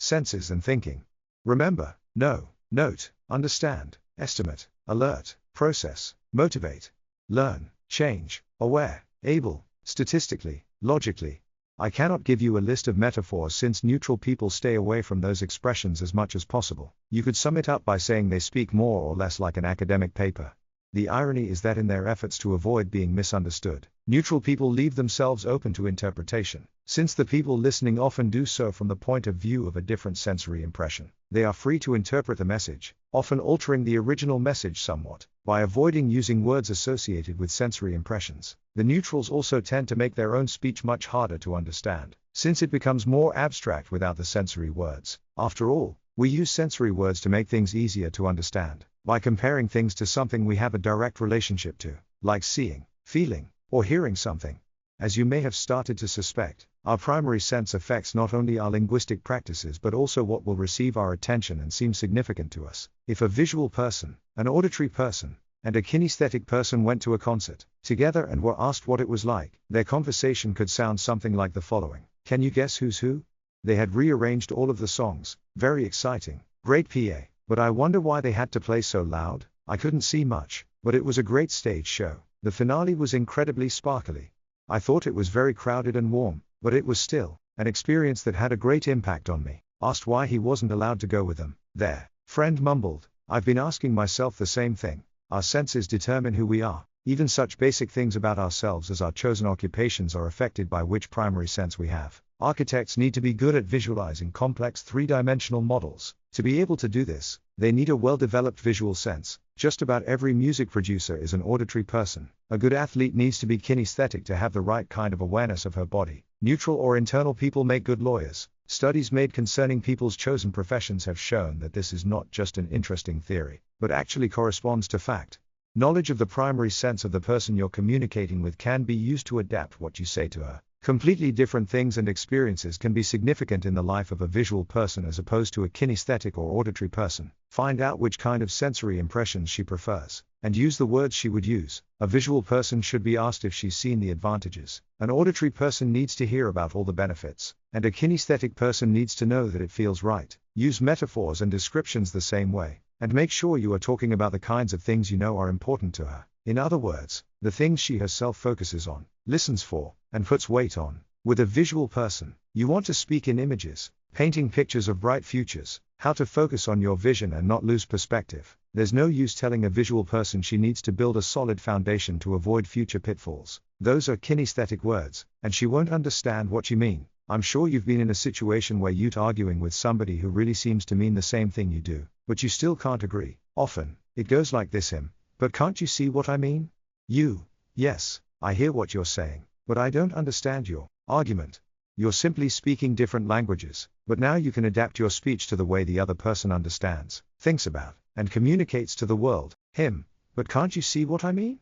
senses and thinking. Remember, know, note, understand, estimate, alert, process, motivate, learn, change, aware, able, statistically, logically. I cannot give you a list of metaphors since neutral people stay away from those expressions as much as possible. You could sum it up by saying they speak more or less like an academic paper. The irony is that in their efforts to avoid being misunderstood, neutral people leave themselves open to interpretation. Since the people listening often do so from the point of view of a different sensory impression, they are free to interpret the message, often altering the original message somewhat, by avoiding using words associated with sensory impressions. The neutrals also tend to make their own speech much harder to understand, since it becomes more abstract without the sensory words. After all, we use sensory words to make things easier to understand, by comparing things to something we have a direct relationship to, like seeing, feeling, or hearing something. As you may have started to suspect, our primary sense affects not only our linguistic practices but also what will receive our attention and seem significant to us. If a visual person, an auditory person, and a kinesthetic person went to a concert together and were asked what it was like, their conversation could sound something like the following. Can you guess who's who? They had rearranged all of the songs. Very exciting. Great PA. But I wonder why they had to play so loud. I couldn't see much, but it was a great stage show. The finale was incredibly sparkly. I thought it was very crowded and warm, but it was still an experience that had a great impact on me. Asked why he wasn't allowed to go with them. Their friend mumbled, I've been asking myself the same thing. Our senses determine who we are. Even such basic things about ourselves as our chosen occupations are affected by which primary sense we have. Architects need to be good at visualizing complex three-dimensional models. To be able to do this, they need a well-developed visual sense. Just about every music producer is an auditory person. A good athlete needs to be kinesthetic to have the right kind of awareness of her body. Neutral or internal people make good lawyers. Studies made concerning people's chosen professions have shown that this is not just an interesting theory, but actually corresponds to fact. Knowledge of the primary sense of the person you're communicating with can be used to adapt what you say to her. Completely different things and experiences can be significant in the life of a visual person as opposed to a kinesthetic or auditory person. Find out which kind of sensory impressions she prefers, and use the words she would use. A visual person should be asked if she's seen the advantages. An auditory person needs to hear about all the benefits, and a kinesthetic person needs to know that it feels right. Use metaphors and descriptions the same way, and make sure you are talking about the kinds of things you know are important to her. In other words, the things she herself focuses on, listens for, and puts weight on. With a visual person, you want to speak in images, painting pictures of bright futures, how to focus on your vision and not lose perspective. There's no use telling a visual person she needs to build a solid foundation to avoid future pitfalls. Those are kinesthetic words, and she won't understand what you mean. I'm sure you've been in a situation where you're arguing with somebody who really seems to mean the same thing you do, but you still can't agree. Often, it goes like this: but can't you see what I mean? Yes, I hear what you're saying, but I don't understand your argument. You're simply speaking different languages, but now you can adapt your speech to the way the other person understands, thinks about, and communicates to the world. But can't you see what I mean?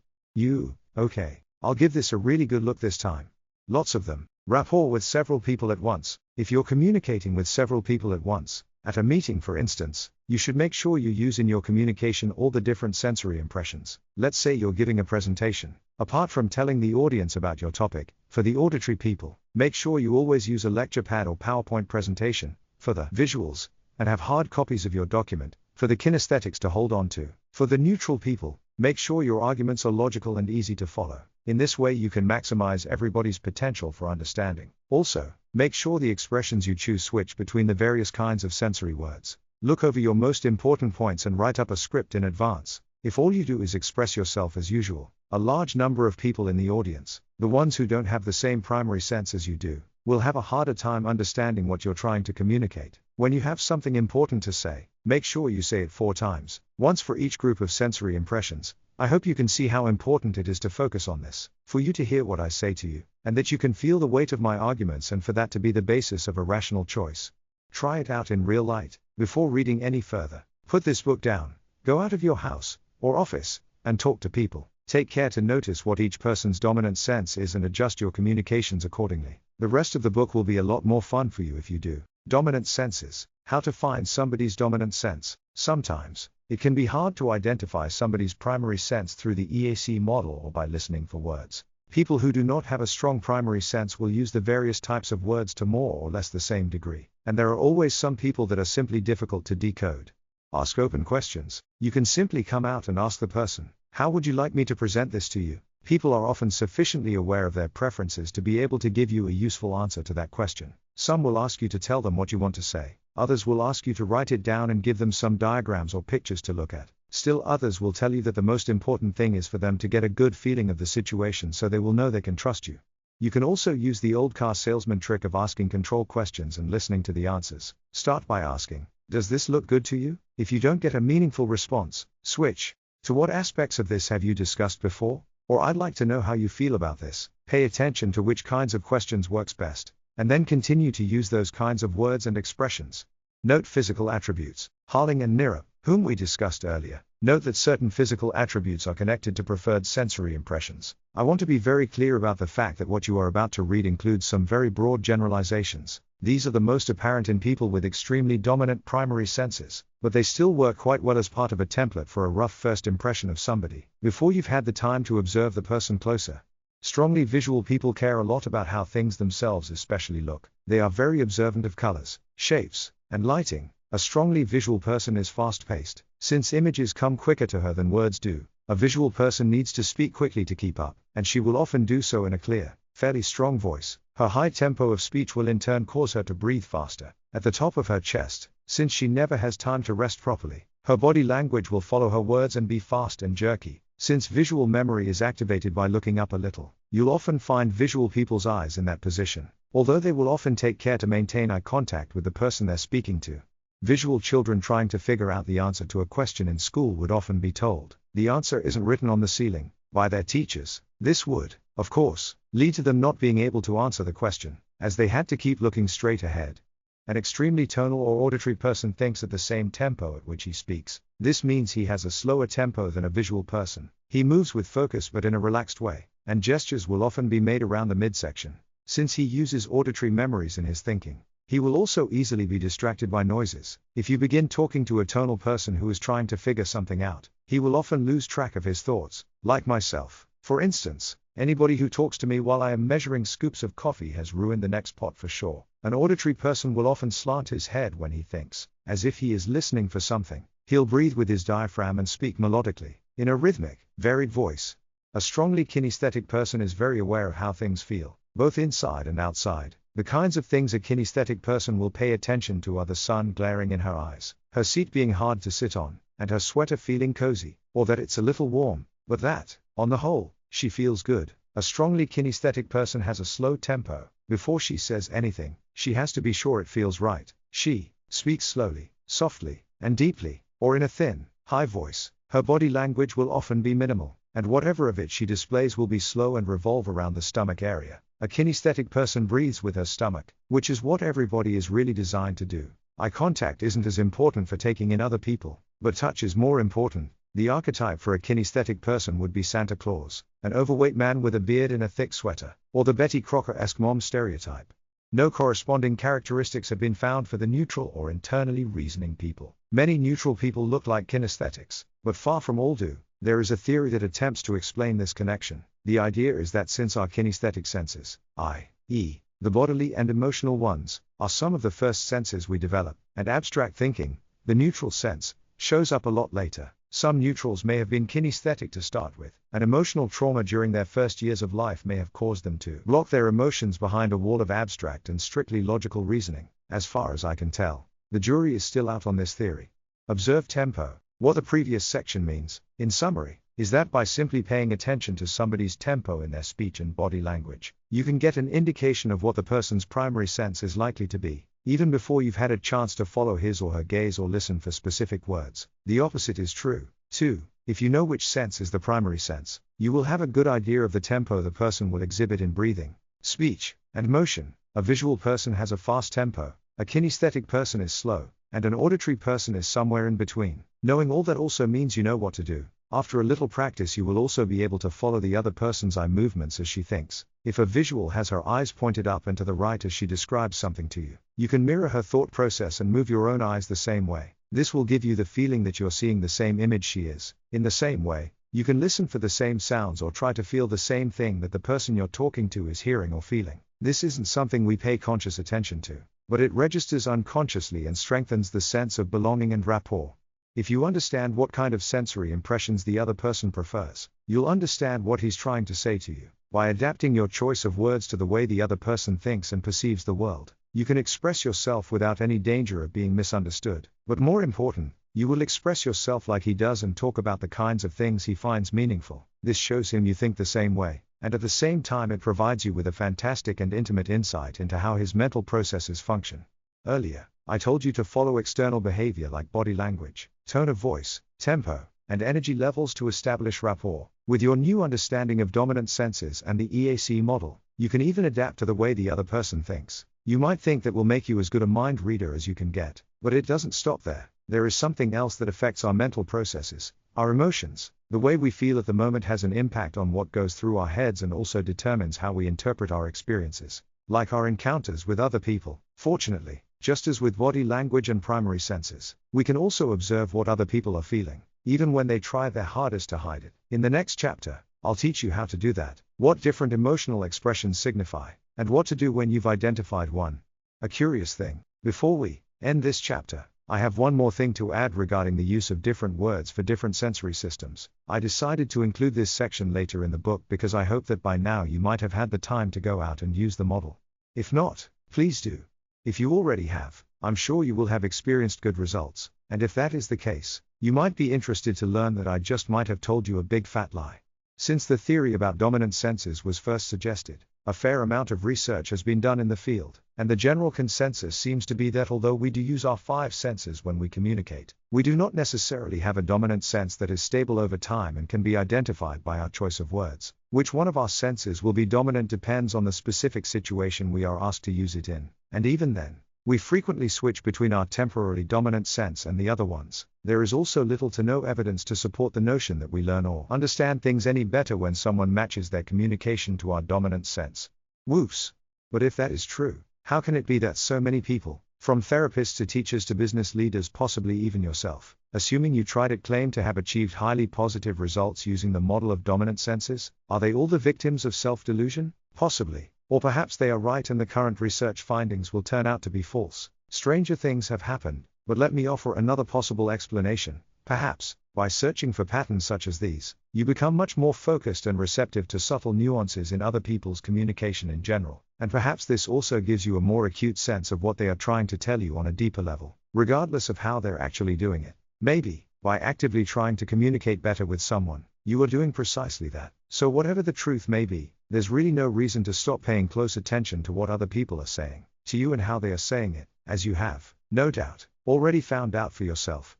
Okay, I'll give this a really good look this time. Lots of them. Rapport with several people at once. If you're communicating with several people at once, at a meeting for instance, you should make sure you use in your communication all the different sensory impressions. Let's say you're giving a presentation. Apart from telling the audience about your topic, for the auditory people, make sure you always use a lecture pad or PowerPoint presentation, for the visuals, and have hard copies of your document, for the kinesthetics to hold on to. For the neutral people, make sure your arguments are logical and easy to follow. In this way you can maximize everybody's potential for understanding. Also, make sure the expressions you choose switch between the various kinds of sensory words. Look over your most important points and write up a script in advance. If all you do is express yourself as usual, a large number of people in the audience, the ones who don't have the same primary sense as you do, will have a harder time understanding what you're trying to communicate. When you have something important to say, make sure you say it 4 times, once for each group of sensory impressions. I hope you can see how important it is to focus on this, for you to hear what I say to you, and that you can feel the weight of my arguments and for that to be the basis of a rational choice. Try it out in real life. Before reading any further, put this book down, go out of your house, or office, and talk to people. Take care to notice what each person's dominant sense is and adjust your communications accordingly. The rest of the book will be a lot more fun for you if you do. Dominant senses. How to find somebody's dominant sense. Sometimes, it can be hard to identify somebody's primary sense through the EAC model or by listening for words. People who do not have a strong primary sense will use the various types of words to more or less the same degree, and there are always some people that are simply difficult to decode. Ask open questions. You can simply come out and ask the person, "How would you like me to present this to you?" People are often sufficiently aware of their preferences to be able to give you a useful answer to that question. Some will ask you to tell them what you want to say. Others will ask you to write it down and give them some diagrams or pictures to look at. Still others will tell you that the most important thing is for them to get a good feeling of the situation so they will know they can trust you. You can also use the old car salesman trick of asking control questions and listening to the answers. Start by asking, "Does this look good to you?" If you don't get a meaningful response, switch to, "What aspects of this have you discussed before?" Or, "I'd like to know how you feel about this." Pay attention to which kinds of questions works best, and then continue to use those kinds of words and expressions. Note physical attributes. Harling and Nira, whom we discussed earlier, note that certain physical attributes are connected to preferred sensory impressions. I want to be very clear about the fact that what you are about to read includes some very broad generalizations. These are the most apparent in people with extremely dominant primary senses, but they still work quite well as part of a template for a rough first impression of somebody, before you've had the time to observe the person closer. Strongly visual people care a lot about how things themselves especially look. They are very observant of colors, shapes, and lighting. A strongly visual person is fast-paced, since images come quicker to her than words do. A visual person needs to speak quickly to keep up, and she will often do so in a clear, fairly strong voice. Her high tempo of speech will in turn cause her to breathe faster, at the top of her chest, since she never has time to rest properly. Her body language will follow her words and be fast and jerky, since visual memory is activated by looking up a little. You'll often find visual people's eyes in that position, although they will often take care to maintain eye contact with the person they're speaking to. Visual children trying to figure out the answer to a question in school would often be told, "The answer isn't written on the ceiling," by their teachers. This would, of course, lead to them not being able to answer the question, as they had to keep looking straight ahead. An extremely tonal or auditory person thinks at the same tempo at which he speaks. This means he has a slower tempo than a visual person. He moves with focus but in a relaxed way, and gestures will often be made around the midsection, since he uses auditory memories in his thinking. He will also easily be distracted by noises. If you begin talking to a tonal person who is trying to figure something out, he will often lose track of his thoughts, like myself. For instance, anybody who talks to me while I am measuring scoops of coffee has ruined the next pot for sure. An auditory person will often slant his head when he thinks, as if he is listening for something. He'll breathe with his diaphragm and speak melodically, in a rhythmic, varied voice. A strongly kinesthetic person is very aware of how things feel, both inside and outside. The kinds of things a kinesthetic person will pay attention to are the sun glaring in her eyes, her seat being hard to sit on, and her sweater feeling cozy, or that it's a little warm, but that, on the whole, she feels good. A strongly kinesthetic person has a slow tempo. Before she says anything, she has to be sure it feels right. She speaks slowly, softly, and deeply, or in a thin, high voice. Her body language will often be minimal, and whatever of it she displays will be slow and revolve around the stomach area. A kinesthetic person breathes with her stomach, which is what everybody is really designed to do. Eye contact isn't as important for taking in other people, but touch is more important. The archetype for a kinesthetic person would be Santa Claus, an overweight man with a beard in a thick sweater, or the Betty Crocker-esque mom stereotype. No corresponding characteristics have been found for the neutral or internally reasoning people. Many neutral people look like kinesthetics, but far from all do. There is a theory that attempts to explain this connection. The idea is that since our kinesthetic senses, i.e., the bodily and emotional ones, are some of the first senses we develop, and abstract thinking, the neutral sense, shows up a lot later. Some neutrals may have been kinesthetic to start with. An emotional trauma during their first years of life may have caused them to block their emotions behind a wall of abstract and strictly logical reasoning. As far as I can tell, the jury is still out on this theory. Observe tempo. What the previous section means, in summary, is that by simply paying attention to somebody's tempo in their speech and body language, you can get an indication of what the person's primary sense is likely to be, even before you've had a chance to follow his or her gaze or listen for specific words. The opposite is true, too. If you know which sense is the primary sense, you will have a good idea of the tempo the person will exhibit in breathing, speech, and motion. A visual person has a fast tempo, a kinesthetic person is slow, and an auditory person is somewhere in between. Knowing all that also means you know what to do. After a little practice you will also be able to follow the other person's eye movements as she thinks. If a visual has her eyes pointed up and to the right as she describes something to you, you can mirror her thought process and move your own eyes the same way. This will give you the feeling that you're seeing the same image she is. In the same way, You can listen for the same sounds or try to feel the same thing that the person you're talking to is hearing or feeling. This isn't something we pay conscious attention to, but it registers unconsciously and strengthens the sense of belonging and rapport. If you understand what kind of sensory impressions the other person prefers, you'll understand what he's trying to say to you. By adapting your choice of words to the way the other person thinks and perceives the world, you can express yourself without any danger of being misunderstood. But more important, you will express yourself like he does and talk about the kinds of things he finds meaningful. This shows him you think the same way, and at the same time it provides you with a fantastic and intimate insight into how his mental processes function. Earlier, I told you to follow external behavior like body language, tone of voice, tempo, and energy levels to establish rapport. With your new understanding of dominant senses and the EAC model, you can even adapt to the way the other person thinks. You might think that will make you as good a mind reader as you can get, but it doesn't stop there. There is something else that affects our mental processes, our emotions. The way we feel at the moment has an impact on what goes through our heads and also determines how we interpret our experiences, like our encounters with other people. Fortunately, just as with body language and primary senses, we can also observe what other people are feeling, even when they try their hardest to hide it. In the next chapter, I'll teach you how to do that, what different emotional expressions signify, and what to do when you've identified one. A curious thing, before we end this chapter, I have one more thing to add regarding the use of different words for different sensory systems. I decided to include this section later in the book because I hope that by now you might have had the time to go out and use the model. If not, please do. If you already have, I'm sure you will have experienced good results, and if that is the case, you might be interested to learn that I just might have told you a big fat lie. Since the theory about dominant senses was first suggested, a fair amount of research has been done in the field, and the general consensus seems to be that although we do use our 5 senses when we communicate, we do not necessarily have a dominant sense that is stable over time and can be identified by our choice of words. Which one of our senses will be dominant depends on the specific situation we are asked to use it in, and even then, we frequently switch between our temporarily dominant sense and the other ones. There is also little to no evidence to support the notion that we learn or understand things any better when someone matches their communication to our dominant sense. Woofs. But if that is true, how can it be that so many people, from therapists to teachers to business leaders, possibly even yourself, assuming you tried it, claim to have achieved highly positive results using the model of dominant senses? Are they all the victims of self-delusion? Possibly. Or perhaps they are right and the current research findings will turn out to be false. Stranger things have happened, but let me offer another possible explanation. Perhaps, by searching for patterns such as these, you become much more focused and receptive to subtle nuances in other people's communication in general, and perhaps this also gives you a more acute sense of what they are trying to tell you on a deeper level, regardless of how they're actually doing it. Maybe, by actively trying to communicate better with someone, you are doing precisely that. So whatever the truth may be, there's really no reason to stop paying close attention to what other people are saying to you and how they are saying it, as you have, no doubt, already found out for yourself.